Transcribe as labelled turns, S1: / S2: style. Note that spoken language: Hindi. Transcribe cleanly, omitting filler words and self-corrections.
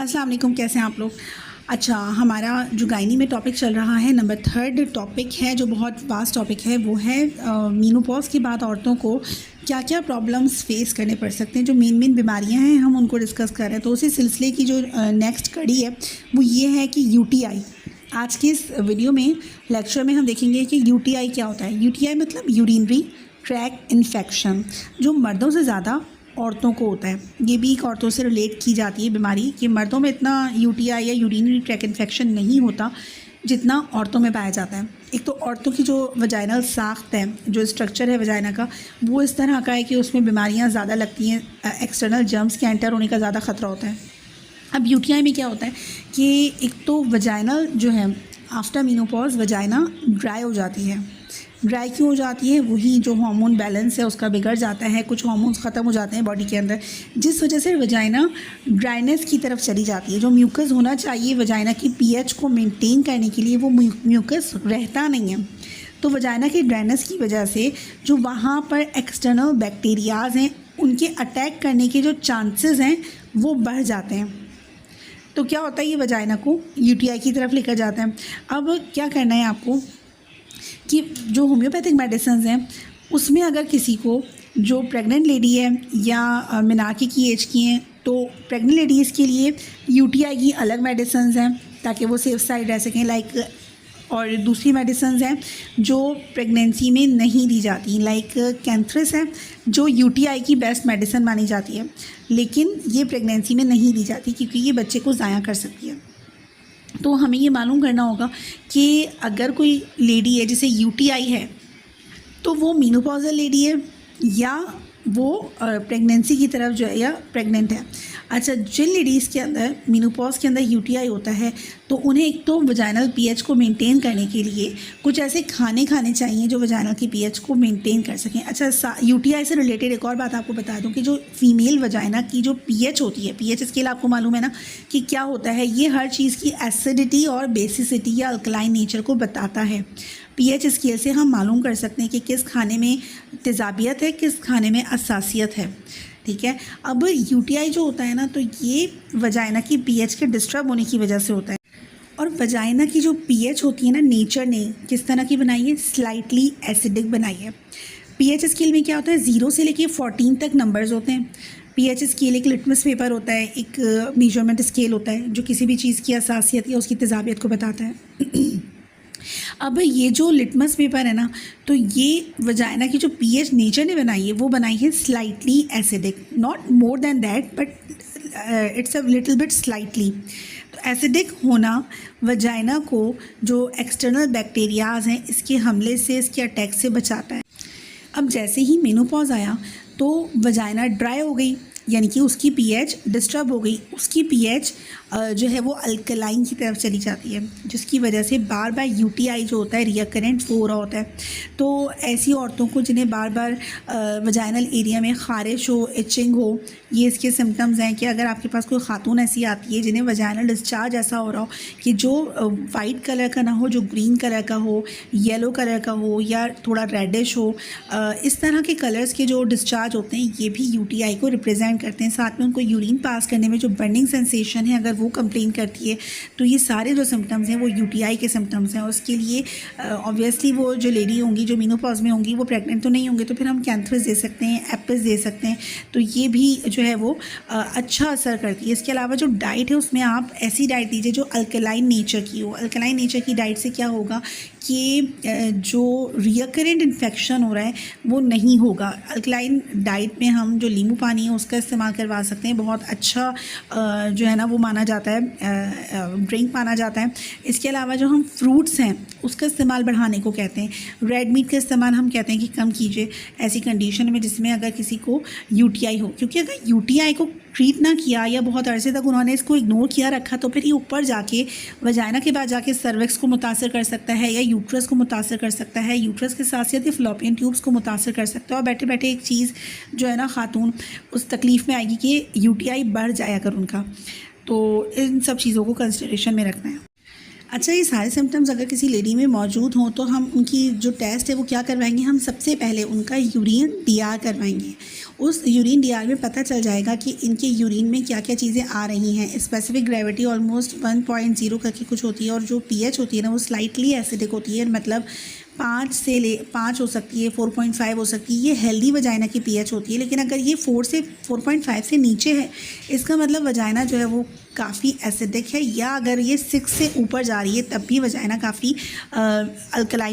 S1: अस्सलाम वालेकुम, कैसे हैं आप लोग। अच्छा, हमारा जो गायनी में टॉपिक चल रहा है, नंबर 3 टॉपिक है जो बहुत वास्ट टॉपिक है, वो है मीनोपॉज़ के बाद औरतों को क्या क्या प्रॉब्लम्स फेस करने पड़ सकते हैं। जो मेन बीमारियां हैं हम उनको डिस्कस कर रहे हैं। तो उसी सिलसिले की जो नेक्स्ट कड़ी है वो ये है कि यूटीआई। आज के इस वीडियो में लेक्चर में हम देखेंगे कि यूटीआई क्या होता है। यूटीआई मतलब यूरिनरी ट्रैक इन्फेक्शन, जो मर्दों से ज़्यादा औरतों को होता है। ये भी एक औरतों से रिलेट की जाती है बीमारी कि मर्दों में इतना यूटीआई या यूरिनरी ट्रैक इन्फेक्शन नहीं होता जितना औरतों में पाया जाता है। एक तो औरतों की जो वजाइनल साख्त है, जो स्ट्रक्चर है वजाइना का, वो इस तरह का है कि उसमें बीमारियां ज़्यादा लगती हैं, एक्सटर्नल जर्म्स के एंटर होने का ज़्यादा ख़तरा होता है। अब यूटीआई में क्या होता है कि एक तो वजाइनल जो है आफ्टर मीनोपॉज वजाइना ड्राई हो जाती है। ड्राई क्यों हो जाती है? वही जो हार्मोन बैलेंस है उसका बिगड़ जाता है, कुछ हार्मोन्स ख़त्म हो जाते हैं बॉडी के अंदर, जिस वजह से वजाइना ड्राइनेस की तरफ चली जाती है। जो म्यूकस होना चाहिए वजाइना की पीएच को मेंटेन करने के लिए, वो म्यूकस रहता नहीं है। तो वजाइना की ड्राइनेस की वजह से जो वहाँ पर एक्सटर्नल बैक्टीरियाज हैं उनके अटैक करने के जो चांसेस हैं वो बढ़ जाते हैं। तो क्या होता है, ये वजाइना को यूटीआई की तरफ लेकर जाता है। अब क्या करना है आपको कि जो होम्योपैथिक मेडिसिन हैं उसमें अगर किसी को जो प्रेग्नेंट लेडी है या मिनाकी की एज की हैं, तो प्रेग्नेंट लेडीज़ के लिए यूटीआई की अलग मेडिसिन हैं ताकि वो सेफ साइड रह सकें, लाइक। और दूसरी मेडिसिन हैं जो प्रेगनेंसी में नहीं दी जाती, लाइक कैंथ्रिस है जो यूटीआई की बेस्ट मेडिसिन मानी जाती है, लेकिन ये प्रेगनेंसी में नहीं दी जाती क्योंकि ये बच्चे को ज़ाया कर सकती है। तो हमें ये मालूम करना होगा कि अगर कोई लेडी है जिसे यूटीआई है तो वो मीनोपॉजल लेडी है या वो प्रेगनेंसी की तरफ जो है या प्रेग्नेंट है। अच्छा, जिन लेडीज़ के अंदर मीनोपॉज के अंदर यूटीआई होता है तो उन्हें एक तो वजाइनल पीएच को मेंटेन करने के लिए कुछ ऐसे खाने चाहिए जो वजाइनल की पीएच को मेंटेन कर सकें। अच्छा, यूटीआई से रिलेटेड एक और बात आपको बता दूं कि जो फीमेल वजाइना की जो पीएच होती है, पीएच स्केल आपको मालूम है ना कि क्या होता है, ये हर चीज़ की एसिडिटी और बेसिसिटी या अल्कलाइन नेचर को बताता है। पीएच स्केल से हम मालूम कर सकते हैं कि किस खाने में तेज़ाबियत है, किस खाने में असासियत है। ठीक है। अब यूटीआई जो होता है ना, तो ये वजाइना की पीएच के डिस्टर्ब होने की वजह से होता है। और वजाइना की जो पीएच होती है ना, नेचर ने किस तरह की बनाई है, स्लाइटली एसिडिक बनाई है। पीएच स्केल में क्या होता है, 0 से लेके 14 तक नंबर्स होते हैं। पीएच स्केल एक लिटमस पेपर होता है, एक मेजरमेंट स्केल होता है जो किसी भी चीज़ की असासियत या उसकी तेज़ाबियत को बताता है। अब ये जो लिटमस पेपर है ना, तो ये वजाइना की जो पीएच नेचर ने बनाई है वो बनाई है slightly acidic, not more than that but it's a little bit slightly. तो एसिडिक होना वजाइना को जो एक्सटर्नल बैक्टीरियाज हैं इसके हमले से, इसके अटैक से बचाता है। अब जैसे ही मेनोपॉज आया तो वजाइना ड्राई हो गई, यानी कि उसकी पीएच डिस्टर्ब हो गई, उसकी पीएच जो है वो अल्कलाइन की तरफ चली जाती है, जिसकी वजह से बार बार यूटीआई जो होता है रिकरेंट हो रहा होता है। तो ऐसी औरतों को जिन्हें बार बार वजाइनल एरिया में ख़ारिश हो, इचिंग हो, ये इसके सिम्टम्स हैं कि अगर आपके पास कोई खातून ऐसी आती है जिन्हें वजाइनल डिस्चार्ज ऐसा हो रहा हो कि जो वाइट कलर का ना हो, जो ग्रीन कलर का हो, येलो कलर का हो या थोड़ा रेडिश हो, इस तरह के कलर्स के जो डिस्चार्ज होते हैं ये भी यूटीआई को रिप्रेजेंट करते हैं। साथ में उनको यूरिन पास करने में जो बर्निंग सेंसेशन है अगर वो कंप्लेन करती है, तो ये सारे जो सिम्टम्स हैं वो यूटीआई के सिम्टम्स हैं। उसके लिए ऑब्वियसली वो जो लेडी होंगी जो मेनोपॉज में होंगी वो प्रेग्नेंट तो नहीं होंगे, तो फिर हम कैंथ्रिस दे सकते हैं, एपिस दे सकते हैं, तो ये भी जो है वो अच्छा असर करती है। इसके अलावा जो डाइट है उसमें आप ऐसी डाइट दीजिए जो अल्कलाइन नेचर की हो। अल्कलाइन नेचर की डाइट से क्या होगा कि जो रिकरेंट इन्फेक्शन हो रहा है वो नहीं होगा। अल्कलाइन डाइट में हम जो नींबू पानी है उसका इस्तेमाल करवा सकते हैं, बहुत अच्छा जो है ना वो माना जाता है, ड्रिंक माना जाता है। इसके अलावा जो हम फ्रूट्स हैं उसका इस्तेमाल बढ़ाने को कहते हैं। रेड मीट का इस्तेमाल हम कहते हैं कि कम कीजिए ऐसी कंडीशन में जिसमें अगर किसी को यूटीआई हो, क्योंकि अगर यूटीआई को ट्रीट ना किया या बहुत अरसे तक उन्होंने इसको इग्नोर किया रखा तो फिर ये ऊपर जाके वजाइना के बाद जाके सर्विक्स को मुतासर कर सकता है या यूट्रस को मुतासर कर सकता है, यूट्रस के साथ साथ फलोपियन ट्यूब्स को मुतासर कर सकता है। और बैठे बैठे एक चीज़ जो है ना खातून उस तकलीफ़ में आएगी कि यूटीआई बढ़ जाए अगर उनका, तो इन सब चीज़ों को कंसिडरेशन में रखना है। अच्छा, ये सारे सिम्टम्स अगर किसी लेडी में मौजूद हों तो हम उनकी जो टेस्ट है वो क्या करवाएंगे, हम सबसे पहले उनका यूरिन डीआर करवाएंगे। उस यूरिन डीआर में पता चल जाएगा कि इनके यूरिन में क्या क्या चीज़ें आ रही हैं। स्पेसिफिक ग्रेविटी ऑलमोस्ट 1.0 करके कुछ होती है और जो पीएच होती है ना वो स्लाइटली एसिडिक होती है, मतलब 5 हो सकती है, 4.5 हो सकती है। ये हेल्दी वजाइना की पीएच होती है। लेकिन अगर ये 4.5 से नीचे है, इसका मतलब वजाइना जो है वो काफ़ी एसिडिक है। या अगर ये 6 से ऊपर जा रही है तब भी वजाइना काफ़ी अल्कलाइन